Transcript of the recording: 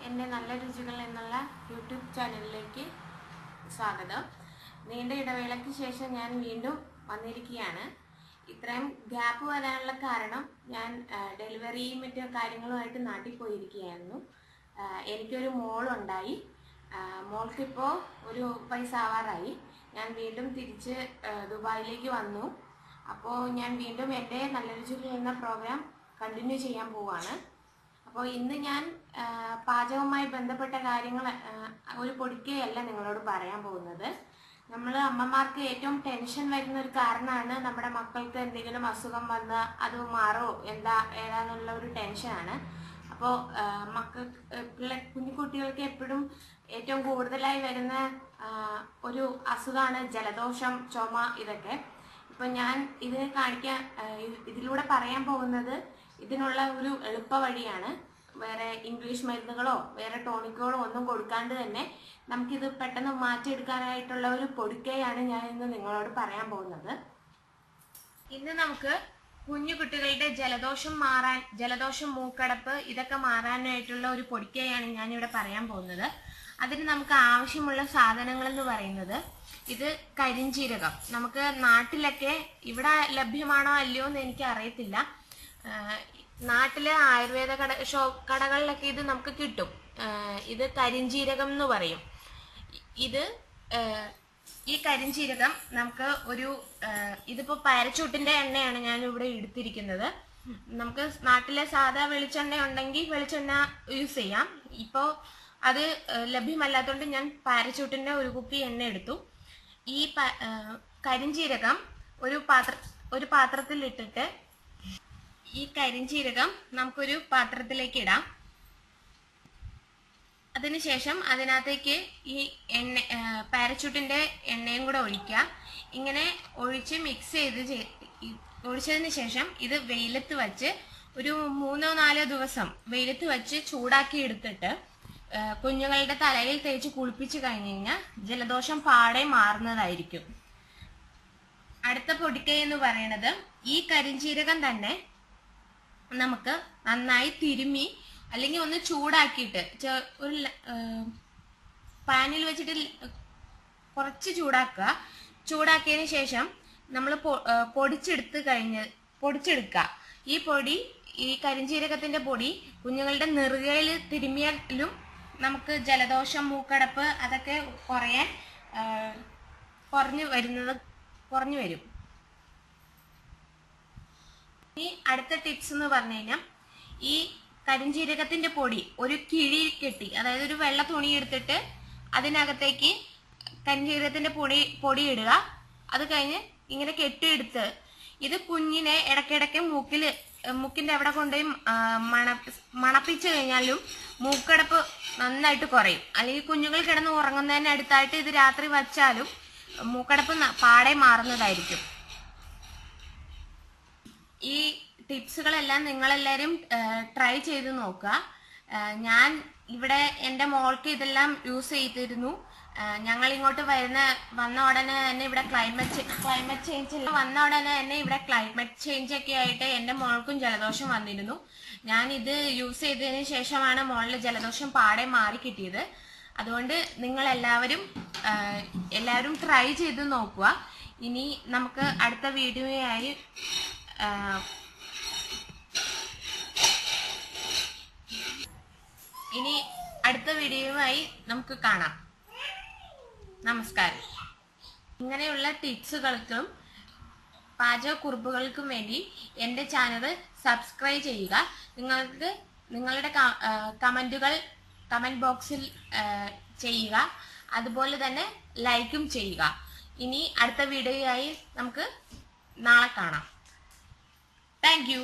എൻ്റെ നല്ല രുചികൾ എന്നുള്ള യൂട്യൂബ് ചാനലിലേക്ക് സ്വാഗതം. നീണ്ട ഇടവേളയ്ക്ക് ശേഷം ഞാൻ വീണ്ടും വന്നിരിക്കുകയാണ്. ഇത്രയും ഗ്യാപ്പ് വരാനുള്ള കാരണം ഞാൻ ഡെലിവറിയും മറ്റു കാര്യങ്ങളുമായിട്ട് നാട്ടിൽ പോയിരിക്കുകയായിരുന്നു. എനിക്കൊരു മോളുണ്ടായി. മോൾക്കിപ്പോൾ ഒരു വയസ്സാവാറായി. ഞാൻ വീണ്ടും തിരിച്ച് ദുബായിലേക്ക് വന്നു. അപ്പോൾ ഞാൻ വീണ്ടും എൻ്റെ നല്ല രുചികൾ എന്ന പ്രോഗ്രാം കണ്ടിന്യൂ ചെയ്യാൻ പോവാണ്. അപ്പോൾ ഇന്ന് ഞാൻ പാചകവുമായി ബന്ധപ്പെട്ട കാര്യങ്ങൾ ഒരു പൊടിക്കയല്ല നിങ്ങളോട് പറയാൻ പോകുന്നത്. നമ്മൾ അമ്മമാർക്ക് ഏറ്റവും ടെൻഷൻ വരുന്ന ഒരു കാരണമാണ് നമ്മുടെ മക്കൾക്ക് എന്തെങ്കിലും അസുഖം വന്ന് അത് മാറോ ഏതാന്നുള്ള ഒരു ടെൻഷനാണ്. അപ്പോൾ കുഞ്ഞു കുട്ടികൾക്ക് എപ്പോഴും ഏറ്റവും കൂടുതലായി വരുന്ന ഒരു അസുഖമാണ് ജലദോഷം, ചുമ, ഇതൊക്കെ. ഇപ്പം ഞാൻ ഇതിലൂടെ പറയാൻ പോകുന്നത് ഇതിനുള്ള ഒരു എളുപ്പ വഴിയാണ്. വേറെ ഇംഗ്ലീഷ് മരുന്നുകളോ വേറെ ടോണിക്കുകളോ ഒന്നും കൊടുക്കാണ്ട് തന്നെ നമുക്കിത് പെട്ടെന്ന് മാറ്റിയെടുക്കാനായിട്ടുള്ള ഒരു പൊടിക്കയാണ് ഞാൻ ഇന്ന് നിങ്ങളോട് പറയാൻ പോകുന്നത്. ഇന്ന് നമുക്ക് കുഞ്ഞു കുട്ടികളുടെ ജലദോഷം, മൂക്കടപ്പ് ഇതൊക്കെ മാറാനായിട്ടുള്ള ഒരു പൊടിക്കയാണ് ഞാനിവിടെ പറയാൻ പോകുന്നത്. അതിന് നമുക്ക് ആവശ്യമുള്ള സാധനങ്ങൾ എന്ന് പറയുന്നത് ഇത് കരിഞ്ജീരകം. നമുക്ക് നാട്ടിലൊക്കെ ഇവിടെ ലഭ്യമാണോ അല്ലയോ എന്ന് എനിക്ക് അറിയത്തില്ല. നാട്ടിലെ ആയുർവേദ കടകളിലൊക്കെ ഇത് നമുക്ക് കിട്ടും. ഇത് കരിഞ്ജീരകം എന്ന് പറയും. ഈ കരിഞ്ജീരകം നമുക്ക് ഇതിപ്പോ പാരച്ചൂട്ടിന്റെ എണ്ണയാണ് ഞാൻ ഇവിടെ എടുത്തിരിക്കുന്നത്. നമുക്ക് നാട്ടിലെ സാധാ വെളിച്ചെണ്ണ ഉണ്ടെങ്കിൽ വെളിച്ചെണ്ണ യൂസ് ചെയ്യാം. ഇപ്പോ അത് ലഭ്യമല്ലാത്തതുകൊണ്ട് ഞാൻ പാരച്ചൂട്ടിന്റെ ഒരു കുപ്പി എണ്ണ എടുത്തു. ഈ കരിഞ്ജീരകം ഒരു പാത്രത്തിൽ ഇട്ടിട്ട് ഈ കരിഞ്ജീരകം നമുക്കൊരു പാത്രത്തിലേക്ക് ഇടാം. അതിനുശേഷം അതിനകത്തേക്ക് ഈ പാരച്യൂട്ടിന്റെ എണ്ണയും കൂടെ ഒഴിക്കുക. ഇങ്ങനെ ഒഴിച്ച് മിക്സ് ഒഴിച്ചതിന് ശേഷം ഇത് വെയിലത്ത് വച്ച് ഒരു 3-4 ദിവസം വെയിലത്ത് വെച്ച് ചൂടാക്കി എടുത്തിട്ട് കുഞ്ഞുങ്ങളുടെ തലയിൽ തേച്ച് കുളിപ്പിച്ചു കഴിഞ്ഞു കഴിഞ്ഞാൽ ജലദോഷം പാടെ മാറുന്നതായിരിക്കും. അടുത്ത പൊടിക്കൈ എന്ന് പറയുന്നത് ഈ കരിഞ്ജീരകം തന്നെ നമുക്ക് നന്നായി തിരുമ്മി അല്ലെങ്കിൽ ഒന്ന് ചൂടാക്കിയിട്ട് ഒരു പാനിൽ വെച്ചിട്ട് കുറച്ച് ചൂടാക്കിയതിന് ശേഷം നമ്മൾ പൊടിച്ചെടുക്കുക. ഈ കരിഞ്ജീരകത്തിന്റെ പൊടി കുഞ്ഞുങ്ങളുടെ നെറുകയിൽ തിരുമ്മിയാലും നമുക്ക് ജലദോഷം, മൂക്കടപ്പ് അതൊക്കെ കുറഞ്ഞു വരും. ഈ അടുത്ത ടിപ്സ് എന്ന് പറഞ്ഞു കഴിഞ്ഞാൽ ഈ കരിഞ്ജീരകത്തിന്റെ പൊടി ഒരു കിഴി കെട്ടി, അതായത് ഒരു വെള്ള തുണി എടുത്തിട്ട് അതിനകത്തേക്ക് കരിഞ്ജീരകത്തിന്റെ പൊടി ഇടുക. അത് കഴിഞ്ഞ് ഇങ്ങനെ കെട്ടിയെടുത്ത് ഇത് കുഞ്ഞിനെ ഇടയ്ക്കിടയ്ക്ക് മൂക്കിന്റെ അവിടെ കൊണ്ടുപോയി മണപ്പിച്ചു കഴിഞ്ഞാലും മൂക്കടപ്പ് നന്നായിട്ട് കുറയും. അല്ലെങ്കിൽ കുഞ്ഞുങ്ങൾ കിടന്ന് ഉറങ്ങുന്നതിന് അടുത്തായിട്ട് ഇത് രാത്രി വച്ചാലും മൂക്കടപ്പ് പാടെ മാറുന്നതായിരിക്കും. ഈ ടിപ്സുകളെല്ലാം നിങ്ങളെല്ലാവരും ട്രൈ ചെയ്ത് നോക്കുക. ഞാൻ ഇവിടെ എൻ്റെ മോൾക്ക് ഇതെല്ലാം യൂസ് ചെയ്തിരുന്നു. ഞങ്ങൾ ഇങ്ങോട്ട് വന്ന ഉടനെ തന്നെ ഇവിടെ ക്ലൈമറ്റ് ചേഞ്ച് ഒക്കെ ആയിട്ട് എൻ്റെ മോൾക്കും ജലദോഷം വന്നിരുന്നു. ഞാൻ ഇത് യൂസ് ചെയ്തതിന് ശേഷമാണ് മോളിലെ ജലദോഷം പാടെ മാറി കിട്ടിയത്. അതുകൊണ്ട് നിങ്ങൾ എല്ലാവരും ട്രൈ ചെയ്ത് നോക്കുക. ഇനി നമുക്ക് അടുത്ത വീഡിയോയായി നമുക്ക് കാണാം. നമസ്കാരം. ഇങ്ങനെയുള്ള ടിപ്സുകൾക്കും പാചകക്കുറിപ്പുകൾക്കും വേണ്ടി എൻ്റെ ചാനൽ സബ്സ്ക്രൈബ് ചെയ്യുക. നിങ്ങൾക്ക് നിങ്ങളുടെ കമന്റ് ബോക്സിൽ ചെയ്യുക. അതുപോലെ തന്നെ ലൈക്കും ചെയ്യുക. ഇനി അടുത്ത വീഡിയോയായി നമുക്ക് നാളെ കാണാം. Thank you.